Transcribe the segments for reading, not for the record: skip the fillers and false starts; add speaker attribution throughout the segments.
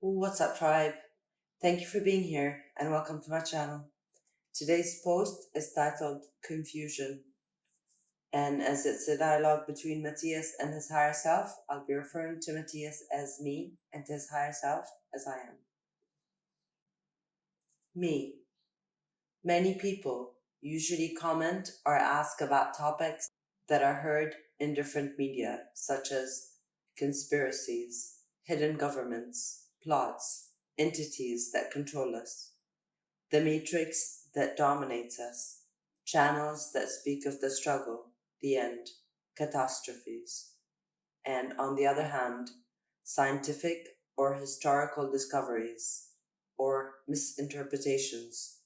Speaker 1: What's up, tribe? Thank you for being here and welcome to my channel. Today's post is titled Confusion, and as it's a dialogue between Matias and his higher self, I'll be referring to Matias as me and to his higher self as I am. Me. Many people usually comment or ask about topics that are heard in different media, such as conspiracies, hidden governments, plots, entities that control us, the matrix that dominates us, channels that speak of the struggle, the end, catastrophes, and on the other hand, scientific or historical discoveries or misinterpretations,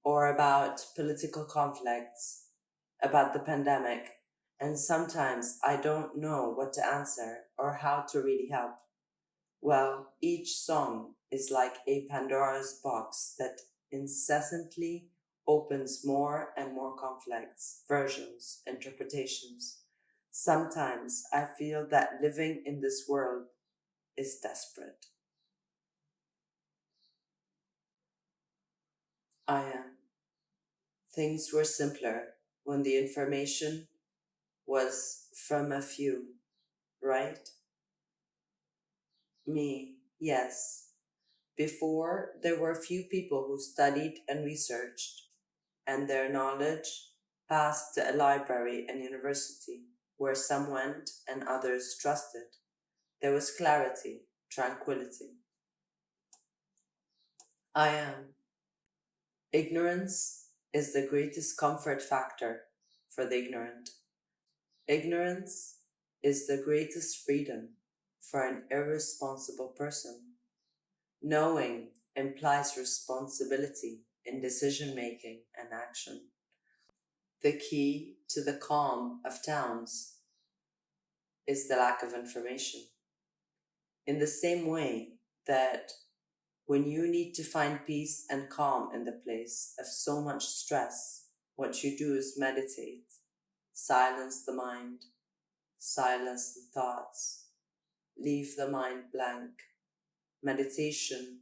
Speaker 1: or about political conflicts, about the pandemic, and sometimes I don't know what to answer or how to really help. Well, each song is like a Pandora's box that incessantly opens more and more complex versions, interpretations. Sometimes I feel that living in this world is desperate. I am. Things were simpler when the information was from a few, right? Me, yes. Before, there were few people who studied and researched, and their knowledge passed to a library and university, where some went and others trusted. There was clarity, tranquility. I am. Ignorance is the greatest comfort factor for the ignorant. Ignorance is the greatest freedom for an irresponsible person. Knowing implies responsibility in decision making and action. The key to the calm of towns is the lack of information. In the same way that when you need to find peace and calm in the place of so much stress, what you do is meditate, silence the mind, silence the thoughts, leave the mind blank. Meditation,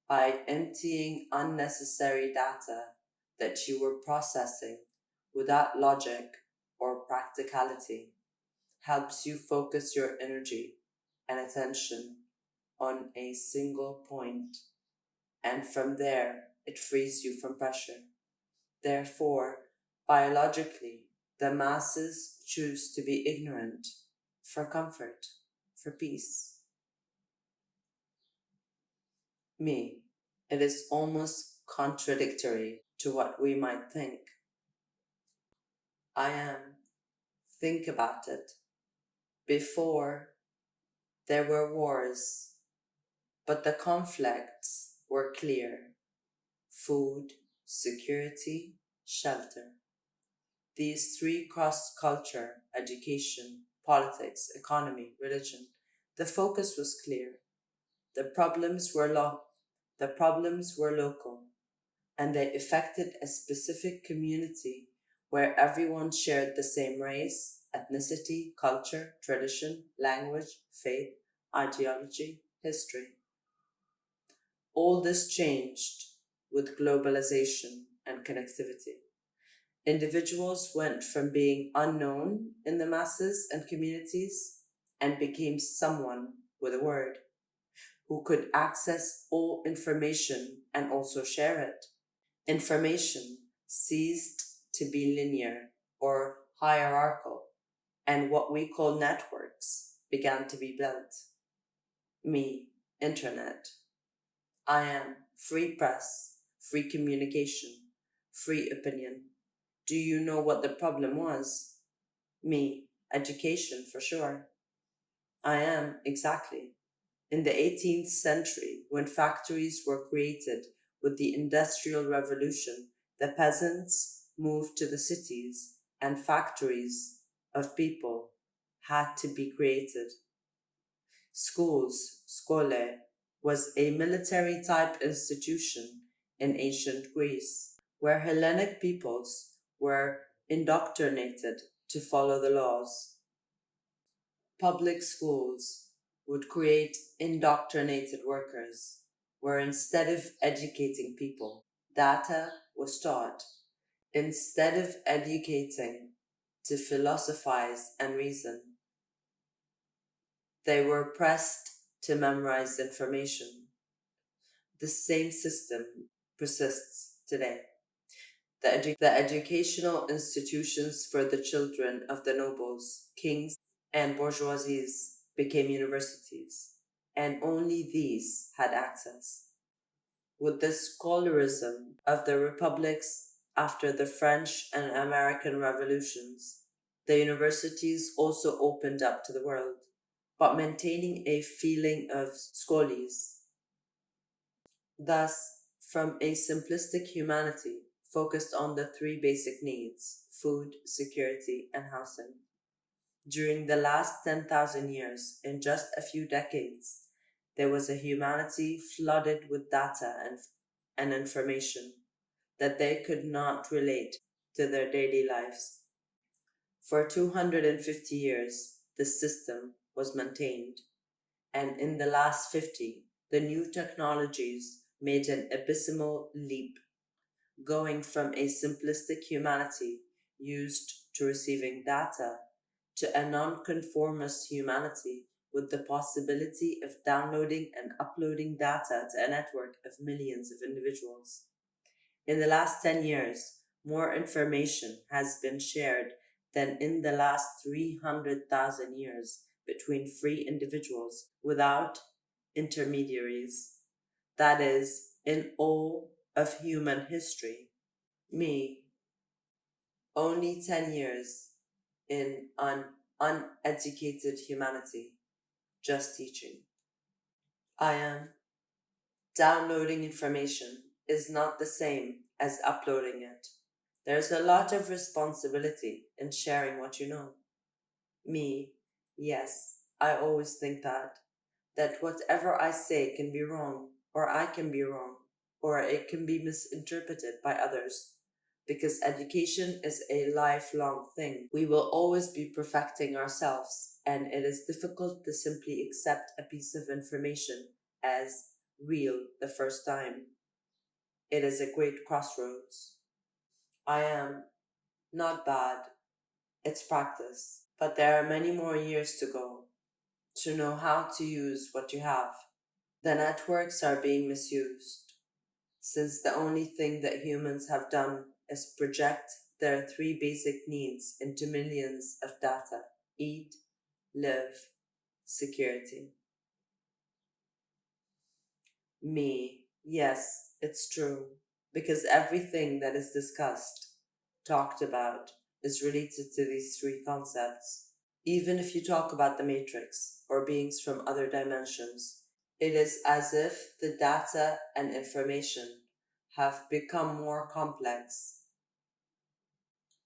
Speaker 1: by emptying unnecessary data that you were processing without logic or practicality, helps you focus your energy and attention on a single point, and from there it frees you from pressure. Therefore, biologically, the masses choose to be ignorant for comfort, for peace. Me, it is almost contradictory to what we might think. I am. Think about it. Before, there were wars, but the conflicts were clear: food, security, shelter. These three crossed culture, education, politics, economy, religion. The focus was clear. The problems were local, and they affected a specific community where everyone shared the same race, ethnicity, culture, tradition, language, faith, ideology, history. All this changed with globalization and connectivity. Individuals went from being unknown in the masses and communities and became someone with a word, who could access all information and also share it. Information ceased to be linear or hierarchical, and what we call networks began to be built. Me, internet. I am free press, free communication, free opinion. Do you know what the problem was? Me, education for sure. I am, exactly. In the 18th century, when factories were created with the Industrial Revolution, the peasants moved to the cities and factories of people had to be created. Schools, skole, was a military type institution in ancient Greece, where Hellenic peoples were indoctrinated to follow the laws. Public schools, would create indoctrinated workers, where instead of educating people, data was taught. Instead of educating to philosophize and reason, they were pressed to memorize information. The same system persists today. The educational institutions for the children of the nobles, kings, and bourgeoisies became universities, and only these had access. With the scholarism of the republics after the French and American revolutions, the universities also opened up to the world, but maintaining a feeling of scholies. Thus, from a simplistic humanity focused on the three basic needs food, security, and housing. During the last 10,000 years, in just a few decades, there was a humanity flooded with data and information that they could not relate to their daily lives. For 250 years, the system was maintained, and in the last 50, the new technologies made an abysmal leap, going from a simplistic humanity used to receiving data to a nonconformist humanity with the possibility of downloading and uploading data to a network of millions of individuals. In the last 10 years, more information has been shared than in the last 300,000 years between free individuals without intermediaries. That is, in all of human history. Me, only 10 years in an uneducated humanity, just teaching. I am downloading information is not the same as uploading it. There's a lot of responsibility in sharing what you know. Me, yes, I always think that whatever I say can be wrong, or I can be wrong, or it can be misinterpreted by others. Because education is a lifelong thing. We will always be perfecting ourselves, and it is difficult to simply accept a piece of information as real the first time. It is a great crossroads. I am not bad, it's practice, but there are many more years to go to know how to use what you have. The networks are being misused, since the only thing that humans have done is project their three basic needs into millions of data eat, live, security. Me, yes, it's true, because everything that is discussed, talked about, is related to these three concepts. Even if you talk about the matrix or beings from other dimensions, it is as if the data and information have become more complex,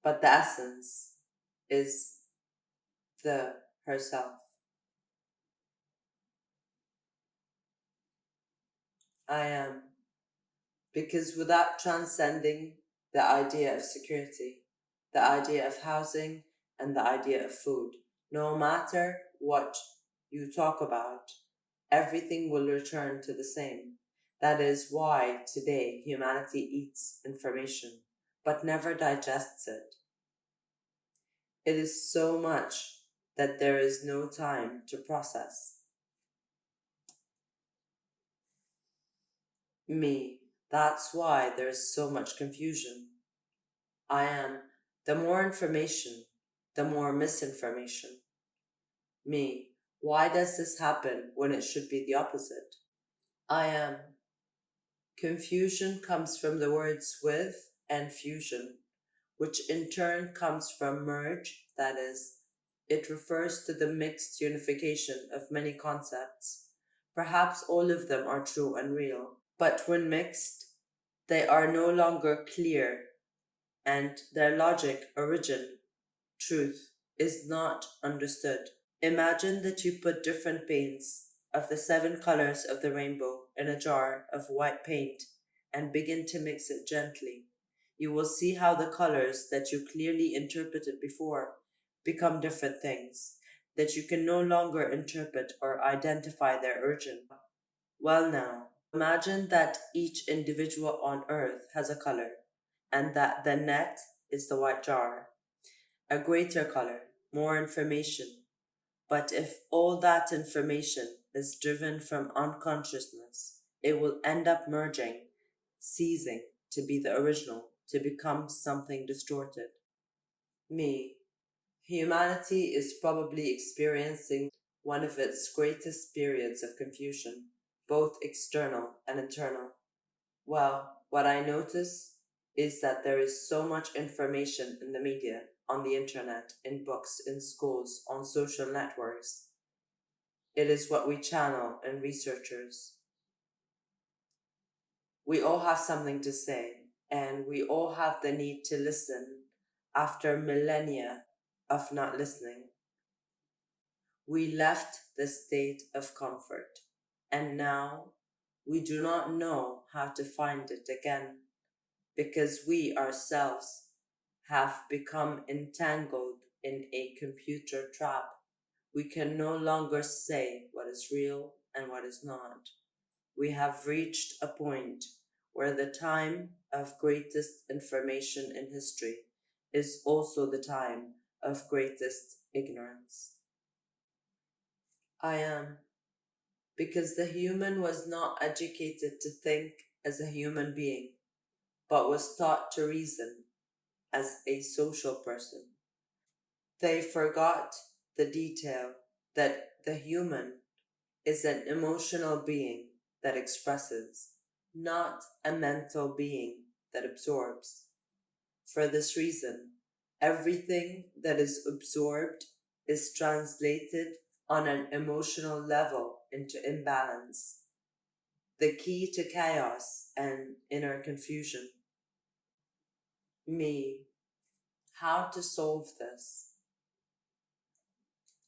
Speaker 1: but the essence is the herself. I am. Because without transcending the idea of security, the idea of housing, and the idea of food, no matter what you talk about, everything will return to the same. That is why today humanity eats information, but never digests it. It is so much that there is no time to process. Me, that's why there is so much confusion. I am. The more information, the more misinformation. Me, why does this happen when it should be the opposite? I am. Confusion comes from the words with and fusion, which in turn comes from merge, that is, it refers to the mixed unification of many concepts. Perhaps all of them are true and real, but when mixed, they are no longer clear, and their logic, origin, truth, is not understood. Imagine that you put different paints of the seven colors of the rainbow in a jar of white paint and begin to mix it gently. You will see how the colors that you clearly interpreted before become different things. that you can no longer interpret or identify their origin. Well, now, imagine that each individual on Earth has a color, and that the net is the white jar, a greater color, more information. But if all that information is driven from unconsciousness, it will end up merging, ceasing to be the original, to become something distorted. Me. Humanity is probably experiencing one of its greatest periods of confusion, both external and internal. Well, what I notice is that there is so much information in the media, on the internet, in books, in schools, on social networks. It is what we channel in researchers. We all have something to say, and we all have the need to listen after millennia of not listening. We left the state of comfort, and now we do not know how to find it again because we ourselves have become entangled in a computer trap. We can no longer say what is real and what is not. We have reached a point where the time of greatest information in history is also the time of greatest ignorance. I am, because the human was not educated to think as a human being, but was taught to reason as a social person. They forgot the detail that the human is an emotional being that expresses, not a mental being that absorbs. For this reason, everything that is absorbed is translated on an emotional level into imbalance, the key to chaos and inner confusion. Me, how to solve this?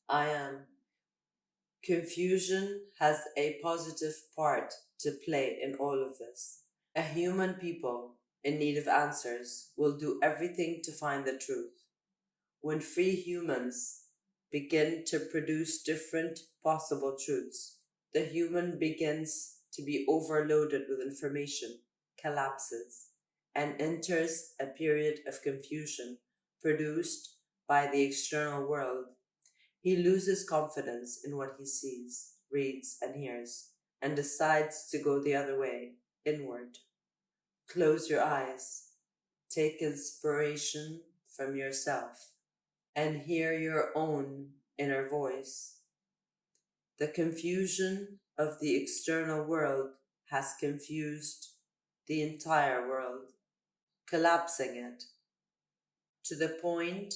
Speaker 1: I am. Confusion has a positive part to play in all of this. A human people in need of answers will do everything to find the truth. When free humans begin to produce different possible truths, the human begins to be overloaded with information, collapses, and enters a period of confusion produced by the external world. He loses confidence in what he sees, reads, and hears, and decides to go the other way, inward. Close your eyes, take inspiration from yourself, and hear your own inner voice. The confusion of the external world has confused the entire world, collapsing it to the point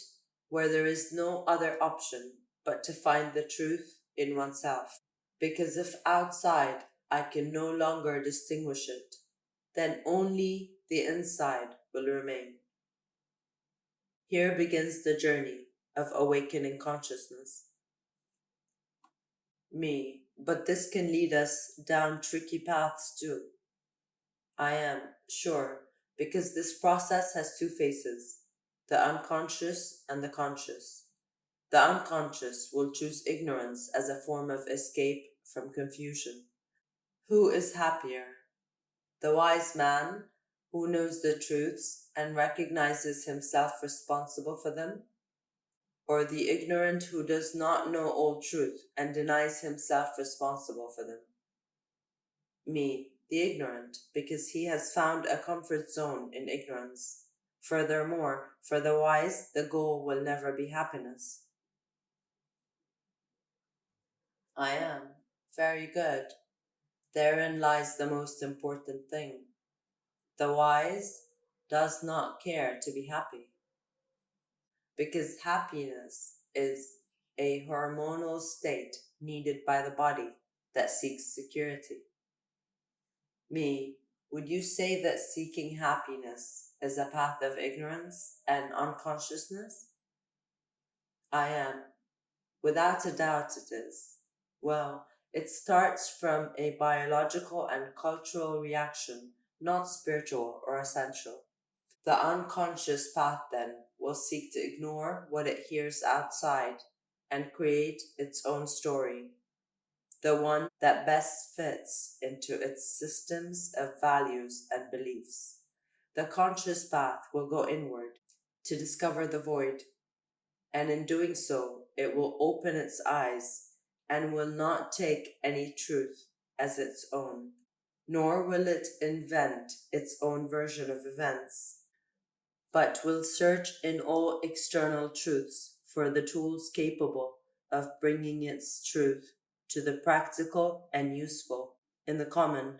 Speaker 1: where there is no other option but to find the truth in oneself. Because if outside I can no longer distinguish it, then only the inside will remain. Here begins the journey of awakening consciousness. Me, but this can lead us down tricky paths too. I am sure, because this process has two faces, the unconscious and the conscious. The unconscious will choose ignorance as a form of escape from confusion. Who is happier? The wise man who knows the truths and recognizes himself responsible for them? Or the ignorant who does not know all truth and denies himself responsible for them? Me, the ignorant, because he has found a comfort zone in ignorance. Furthermore, for the wise, the goal will never be happiness. I am. Very good. Therein lies the most important thing. The wise does not care to be happy, because happiness is a hormonal state needed by the body that seeks security. Me, would you say that seeking happiness is a path of ignorance and unconsciousness? I am. Without a doubt it is. Well, it starts from a biological and cultural reaction, not spiritual or essential. The unconscious path, then, will seek to ignore what it hears outside and create its own story, the one that best fits into its systems of values and beliefs. The conscious path will go inward to discover the void, and in doing so, it will open its eyes and will not take any truth as its own, nor will it invent its own version of events, but will search in all external truths for the tools capable of bringing its truth to the practical and useful in the common,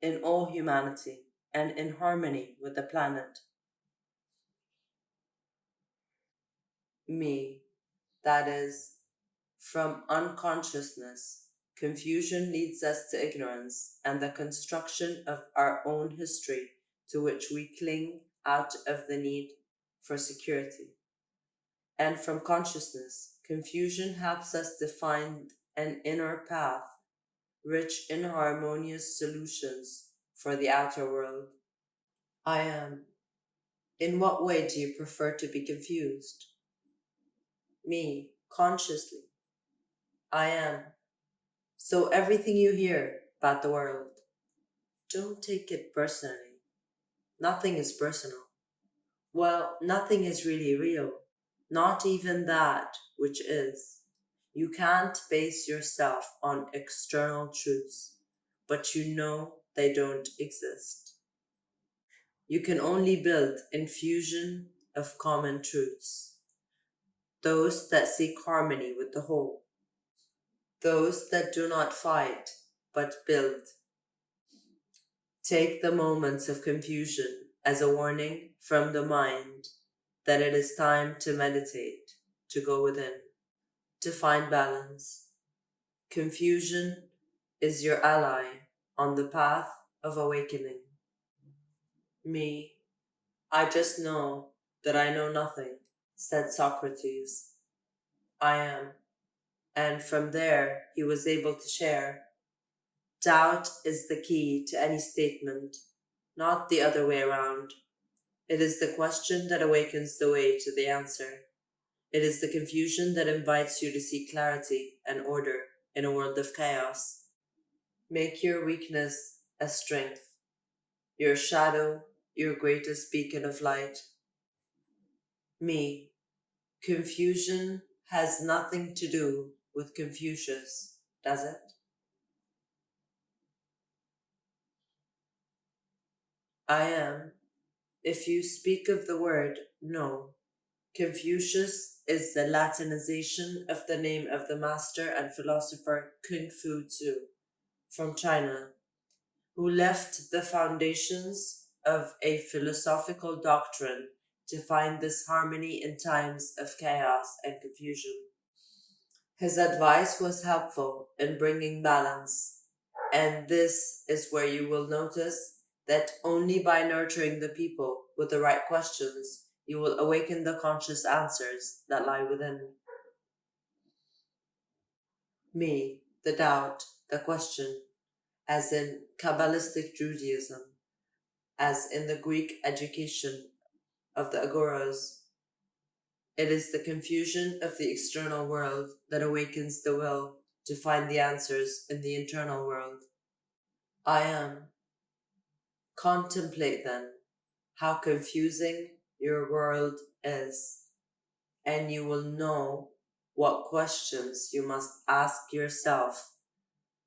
Speaker 1: in all humanity, and in harmony with the planet. Me, that is, from unconsciousness, confusion leads us to ignorance and the construction of our own history to which we cling out of the need for security. And from consciousness, confusion helps us to find an inner path rich in harmonious solutions for the outer world. I am. In what way do you prefer to be confused? Me, consciously. I am. So everything you hear about the world, don't take it personally. Nothing is personal. Well, nothing is really real. Not even that which is. You can't base yourself on external truths, but you know they don't exist. You can only build infusion of common truths, those that seek harmony with the whole, those that do not fight but build. Take the moments of confusion as a warning from the mind that it is time to meditate, to go within, to find balance. Confusion is your ally on the path of awakening. Me, I just know that I know nothing, said Socrates. I am. And from there he was able to share. Doubt is the key to any statement, not the other way around. It is the question that awakens the way to the answer. It is the confusion that invites you to seek clarity and order in a world of chaos. Make your weakness a strength, your shadow your greatest beacon of light. Me, confusion has nothing to do with Confucius, does it? I am. If you speak of the word, no. Confucius is the Latinization of the name of the master and philosopher Kung Fu Tzu from China, who left the foundations of a philosophical doctrine to find this harmony in times of chaos and confusion. His advice was helpful in bringing balance, and this is where you will notice that only by nurturing the people with the right questions you will awaken the conscious answers that lie within. Me, the doubt, the question, as in Kabbalistic Judaism, as in the Greek education of the agoras. It is the confusion of the external world that awakens the will to find the answers in the internal world. I am. Contemplate then how confusing your world is, and you will know what questions you must ask yourself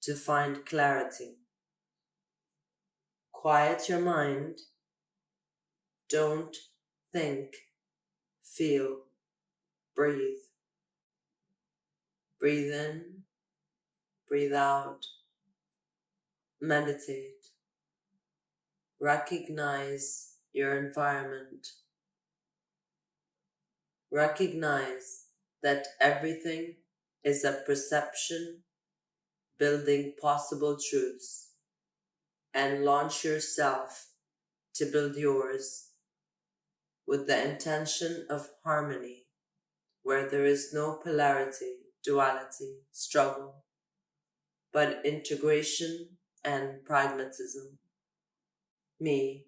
Speaker 1: to find clarity. Quiet your mind. Don't think. Feel. Breathe. Breathe in. Breathe out. Meditate. Recognize your environment. Recognize that everything is a perception building possible truths, and launch yourself to build yours with the intention of harmony where there is no polarity, duality, struggle, but integration and pragmatism. Me,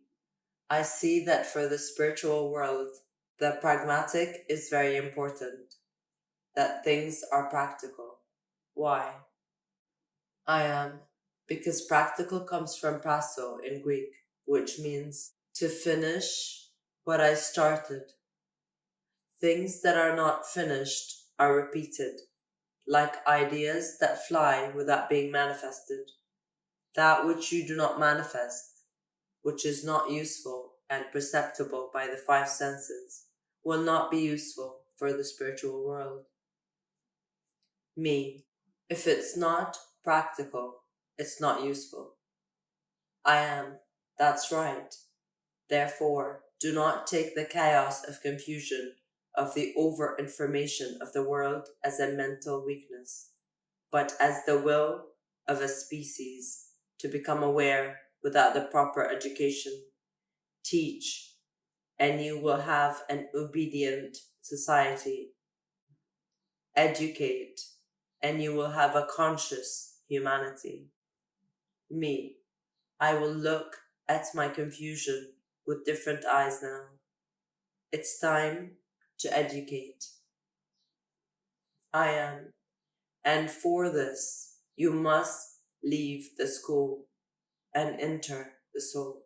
Speaker 1: I see that for the spiritual world, the pragmatic is very important. that things are practical. Why? I am, because practical comes from praso in Greek, which means to finish what I started. Things that are not finished are repeated, like ideas that fly without being manifested. That which you do not manifest, which is not useful and perceptible by the five senses, will not be useful for the spiritual world. Me, if it's not practical, it's not useful. I am, that's right. Therefore, do not take the chaos of confusion of the over information of the world as a mental weakness, but as the will of a species to become aware without the proper education. Teach, and you will have an obedient society. Educate, and you will have a conscious humanity. Me, I will look at my confusion with different eyes now. It's time to educate. I am, and for this, you must leave the school and enter the soul.